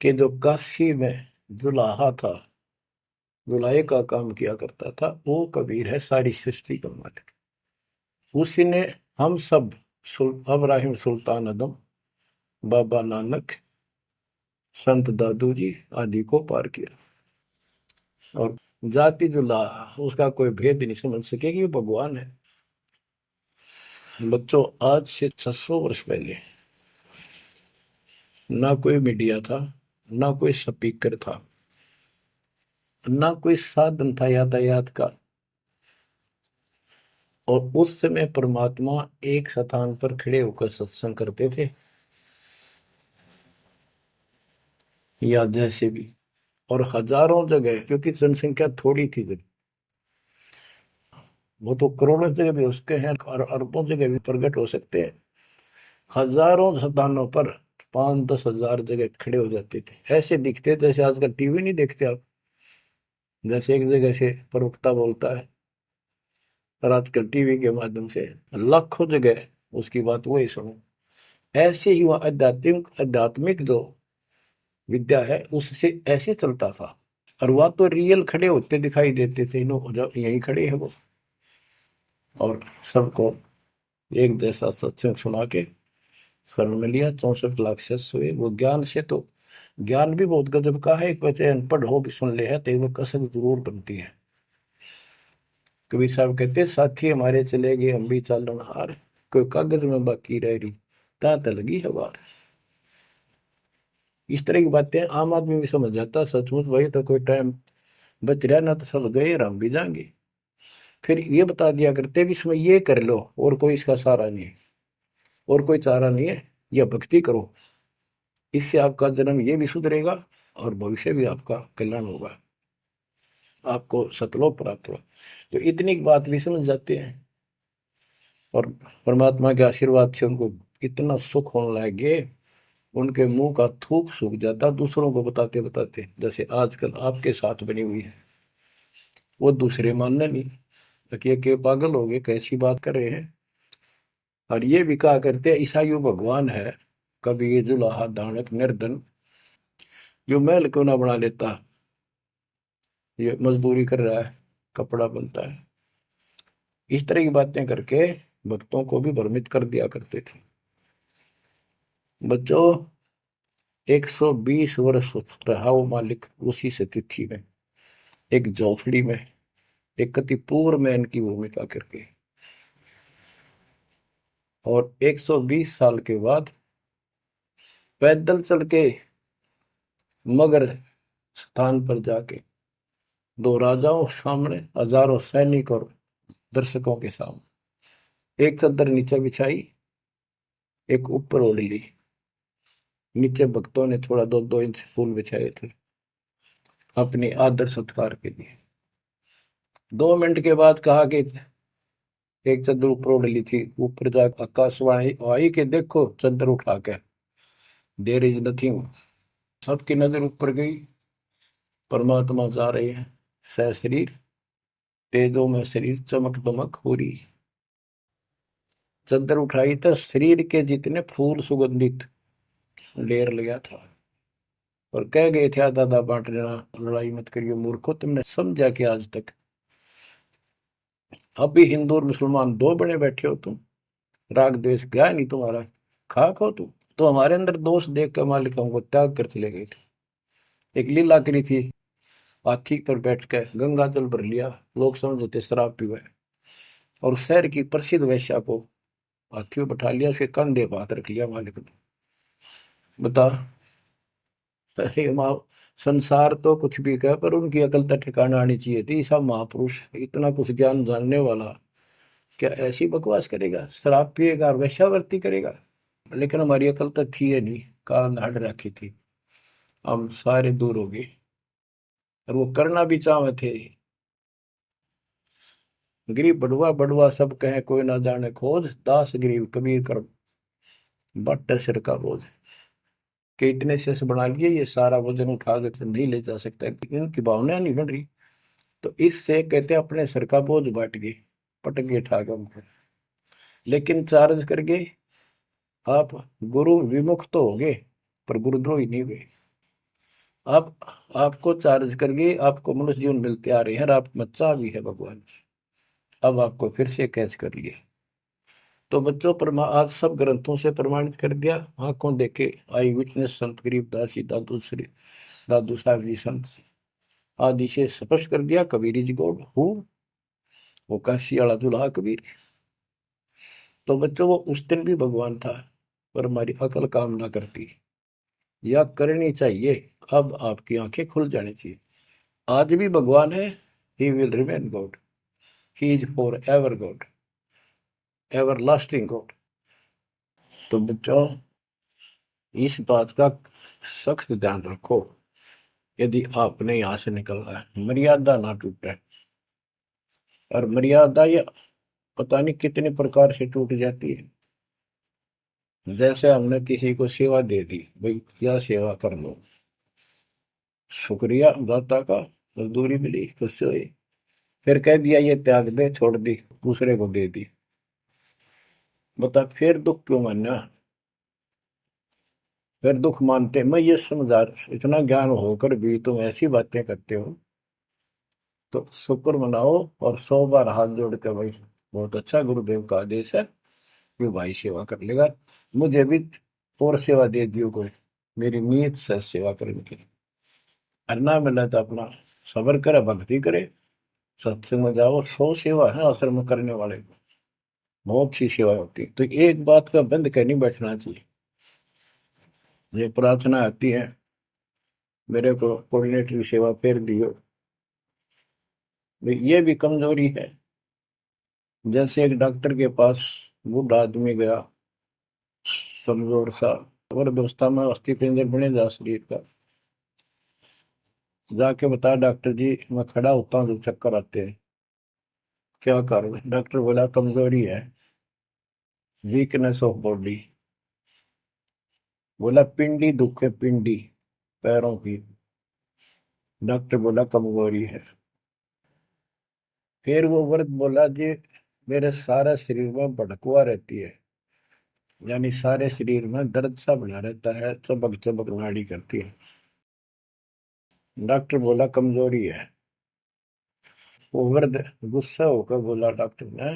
कि जो काशी में दुलाहा था, दुलाहे का काम किया करता था, वो कबीर है सारी सृष्टि का मालिक। उसी ने हम सब अब्राहिम सुल्तान आदम, बाबा नानक, संत दादू जी आदि को पार किया। और जाति दुलाहा उसका कोई भेद नहीं समझ सके कि वो भगवान है। बच्चों आज से 600 वर्ष पहले ना कोई मीडिया था, ना कोई स्पीकर था, ना कोई साधन था यातायात का, और उस समय परमात्मा एक स्थान पर खड़े होकर सत्संग करते थे या जैसे भी, और हजारों जगह, क्योंकि जनसंख्या थोड़ी थी जब, वो तो करोड़ों जगह भी उसके हैं और अरबों जगह भी प्रकट हो सकते हैं। हजारों स्थानों पर 5-10 हजार जगह खड़े हो जाते थे, ऐसे दिखते जैसे आजकल टीवी नहीं देखते आप, जैसे एक जगह से प्रवक्ता बोलता है और आजकल टीवी के माध्यम से लाखों जगह उसकी बात वही सुनो। ऐसे ही वह आध्यात्मिक जो विद्या है उससे ऐसे चलता था। और वह तो रियल खड़े होते दिखाई देते थे, यही खड़े है वो, और सबको एक जैसा सत्संग सुना के शरण में लिया। 64 लाख शिष्य हुए। वो ज्ञान से तो ज्ञान भी बहुत गजब का है। एक बच्चे अनपढ़ हो भी सुन ले है तो वो कसक जरूर बनती है। कबीर साहब कहते साथी हमारे चले गए हम भी चालन हार, कोई कागज में बाकी रह रही ता लगी है बार। इस तरह की बातें आम आदमी भी समझ जाता। सचमुच वही तो कोई टाइम बच रहा ना तो सब गए और हम भी जाएंगे। फिर ये बता दिया करते कि इसमें ये कर लो और कोई इसका सहारा नहीं है और कोई चारा नहीं है, यह भक्ति करो, इससे आपका जन्म ये भी सुधरेगा और भविष्य भी आपका कल्याण होगा, आपको सतलोक प्राप्त होगा। तो इतनी बात भी समझ जाते हैं और परमात्मा के आशीर्वाद से उनको इतना सुख होने लगे, उनके मुंह का थूक सूख जाता दूसरों को बताते बताते। जैसे आजकल आपके साथ बनी हुई है, वो दूसरे मानने नहीं कि पागल हो गए कैसी बात कर रहे हैं। और ये भी कहा करते ईसाइयों भगवान है, कभी जुलाहा दानक निर्धन, जो महल क्यों ना बना लेता, ये मजदूरी कर रहा है, कपड़ा बनता है। इस तरह की बातें करके भक्तों को भी भ्रमित कर दिया करते थे। बच्चों 120 वर्ष रहा वो मालिक उसी से तिथि में, एक झोपड़ी में, एक कति पूर्व में इनकी भूमिका करके। और 120 साल के बाद पैदल चल के मगर स्थान पर जाके दो राजाओं सामने, हजारों सैनिक और दर्शकों के सामने एक चादर नीचे बिछाई, एक ऊपर ओढ़ ली। नीचे भक्तों ने थोड़ा 2-2 इंच फूल बिछाए थे अपनी आदर सत्कार के लिए। 2 मिनट के बाद कहा कि एक चादर ऊपर ओढ़ ली थी, ऊपर जाकर आकाशवाणी आई कि देखो चादर उठा के, देर इज नथिंग। सबकी नजर ऊपर गई, परमात्मा जा रहे हैं सशरीर, तेजों में शरीर चमक दमक हो रही। चादर उठाई तो शरीर के जितने फूल सुगंधित ढेर लगा था, और कह गए थे दादा बांट लेना, लड़ाई मत करियो मूर्खो, तुमने समझा कि आज तक अभी हिंदू और मुसलमान दो बने बैठे हो तुम, राग द्वेष गया नहीं तुम्हारा, खाक हो तुम। तो हमारे अंदर दोष देख कर मालिक हमको त्याग कर चले गए थे। एक लीला करी थी, हाथी पर बैठ कर गंगा जल भर लिया, लोग समझते शराब पीवा है, और शहर की प्रसिद्ध वैश्या को हाथी में बैठा लिया, उसके कंधे पर हाथ रख लिया मालिक ने। बता, अरे माँ, संसार तो कुछ भी कहे पर उनकी अकल तो ठिकाना आनी चाहिए थी। सब महापुरुष इतना कुछ ज्ञान जानने वाला क्या ऐसी बकवास करेगा, शराब पिएगा और वेश्यावृत्ति करेगा। लेकिन हमारी अकल तो थी है नहीं, काल हट रखी थी, हम सारे दूर हो गए, और वो करना भी चाहे थे। गरीब बड़ुआ बड़ुआ सब कहे कोई ना जाने खोज, दास गरीब कबीर कर बट सिर का बोझ। कि इतने शेष बना लिए, ये सारा वजन उठा कर नहीं ले जा सकता, इनकी भावना नहीं बन रही। तो इससे कहते अपने सिर का बोझ बांट गए, पटक गए उठा के उनको। लेकिन चार्ज करके आप गुरु विमुख तो हो गए, पर गुरुद्रोही नहीं हुए। आप आपको चार्ज करके आपको मनुष्य जीवन मिलते आ रहे हैं, और आप बच्चा भी है भगवान। अब आपको फिर से कैच कर लिया। तो बच्चों आज सब ग्रंथों से प्रमाणित कर दिया, आंखों देखे आई विटनेस संत गरीबदास जी, दादू श्री दादू साहब जी संत आदि से स्पष्ट कर दिया। कबीर जी गॉड हूँ, वो काशी वाला दुल्हा कबीर। तो बच्चों वो उस दिन भी भगवान था, पर हमारी अकल काम ना करती, या करनी चाहिए। अब आपकी आंखें खुल जानी चाहिए। आज भी भगवान है, he will remain God, he is for ever God, ever lasting God. तो बच्चों इस बात का सख्त ध्यान रखो, यदि आपने यहां से निकलना है, मर्यादा ना टूटे। और मर्यादा ये पता नहीं कितने प्रकार से टूट जाती है। जैसे हमने किसी को सेवा दे दी, भाई क्या सेवा कर लो, शुक्रिया दाता का, मजदूरी मिली, खुश हुई, फिर कह दिया ये त्याग दे, छोड़ दी, दूसरे को दे दी। बता फिर दुख क्यों मानना, फिर दुख मानते। मैं ये समझा, इतना ज्ञान होकर भी तुम ऐसी बातें करते हो, तो शुक्र मनाओ और 100 बार हाथ जोड़ के भाई बहुत अच्छा, गुरुदेव का आदेश है कि भाई सेवा कर लेगा, मुझे भी और सेवा दे दियो कोई, मेरी नीयत से सेवा करने की। अन्ना मिला तो अपना सबर करे, भक्ति करे, सत्संग में जाओ। 100 सेवा है आश्रम में करने वाले को, बहुत सी सेवा होती है। तो एक बात का बंद कर नहीं बैठना चाहिए। ये प्रार्थना आती है, मेरे को कोऑर्डिनेटर की सेवा फेर दियो, ये भी कमजोरी है। जैसे एक डॉक्टर के पास बूढ़ा आदमी गया, कमजोर सा, वृद्धावस्था में अस्थि पिंजर बने जा शरीर का, जाके बता डॉक्टर जी मैं खड़ा होता हूँ तो चक्कर आते हैं, क्या करूँ। डॉक्टर बोला कमजोरी है, वीकनेस ऑफ बॉडी। बोला पिंडी दुख है, पिंडी पैरों की। डॉक्टर बोला कमजोरी है। फिर वो वृद्ध बोला जी मेरे सारे शरीर में भड़कुआ रहती है, यानी सारे शरीर में दर्द सा बना रहता है, चबक चबक नाड़ी करती है। डॉक्टर बोला कमजोरी है। वो वृद्ध गुस्सा होकर बोला डॉक्टर ने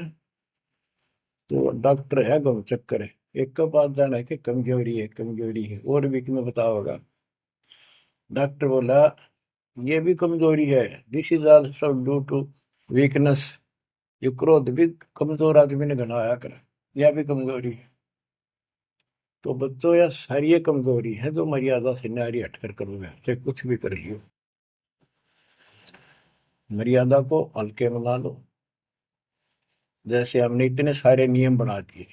तो डॉक्टर है गम चक्कर है, एक का बात जाना है कि कमजोरी है कमजोरी है, और भी तुम्हें बताओगा। डॉक्टर बोला ये भी कमजोरी है, this is also due to weakness. ये क्रोध भी कमजोर आदमी ने घना आया कर, यह भी कमजोरी है। तो बच्चों यह सारी ये कमजोरी है जो मर्यादा से नारी हटकर करोगे, चाहे कुछ भी कर लियो। मर्यादा को हल्के में ला लो। जैसे हमने इतने सारे नियम बना दिए,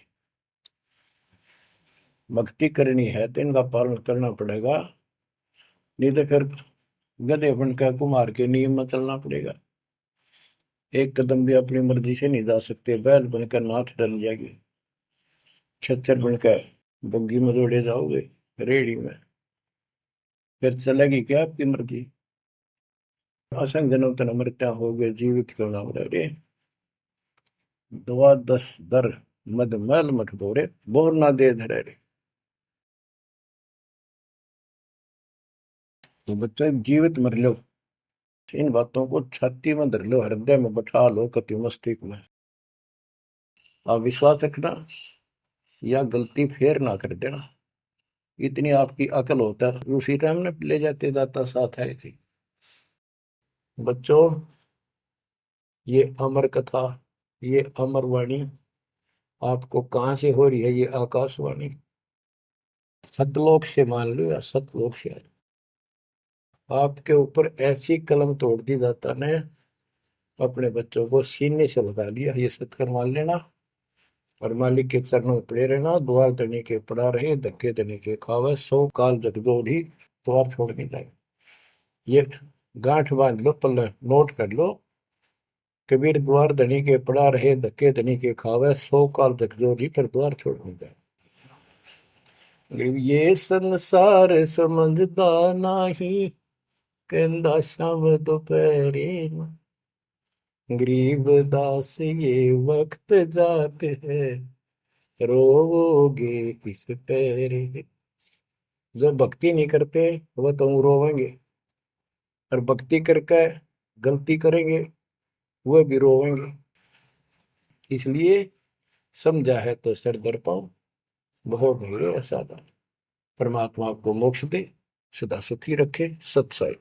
भक्ति करनी है तो इनका पालन करना पड़ेगा, नहीं तो फिर गधे बनकर कुमार के नियम में चलना पड़ेगा। एक कदम भी अपनी मर्जी से नहीं जा सकते, बैल बनकर नाथ डल जाएगी, छच्चर बनकर बग्गी में दौड़े जाओगे रेड़ी में, फिर चलेगी क्या आपकी मर्जी। असंग जन्म तन मृत्या हो गए जीवित क्यों ना रे, दुआ दस दर मद मैल मठ बोरे, बोर ना दे धरे रे। तो बच्चों जीवित मर लो, इन बातों को छाती में धर लो, हृदय में बैठा लो, कति मस्तिष्क में। आप विश्वास रखना, या गलती फेर ना कर देना, इतनी आपकी अकल होता है। उसी टाइम ने ले जाते जाता साथ आए थे। बच्चों ये अमर कथा, ये अमर वाणी आपको कहां से हो रही है? ये आकाशवाणी सतलोक से, मान लो, या सतलोक से आपके ऊपर ऐसी कलम तोड़ दी दाता ने, अपने बच्चों को सीने से लगा लिया। ये सत्कर मान लेना, और मालिक के चरणों में पड़े रहना। द्वार धनी के पड़ा रहे, धक्के धनी के खावे, 100 काल जगदोड़ी द्वार छोड़ नहीं जाए। ये गांठ बांध लो, पल्ले नोट कर लो। कबीर द्वार धनी के पड़ा रहे, धक्के धनी के खावे, 100 काल जगदोड़ी पर द्वार छोड़ नहीं जाए। ये संसार समझदा नाही, कहंदा शाम दोपहरे, गरीब दास ये वक्त जाते है, रोवोगे इस पैरे। जो भक्ति नहीं करते वह तो रोवेंगे, और भक्ति करके गलती करेंगे वह भी रोवेंगे। इसलिए समझा है तो सर दर पाओ, बहुत धीरे असाधा। परमात्मा आपको मोक्ष दे, सदा सुखी रखे। सत्संग।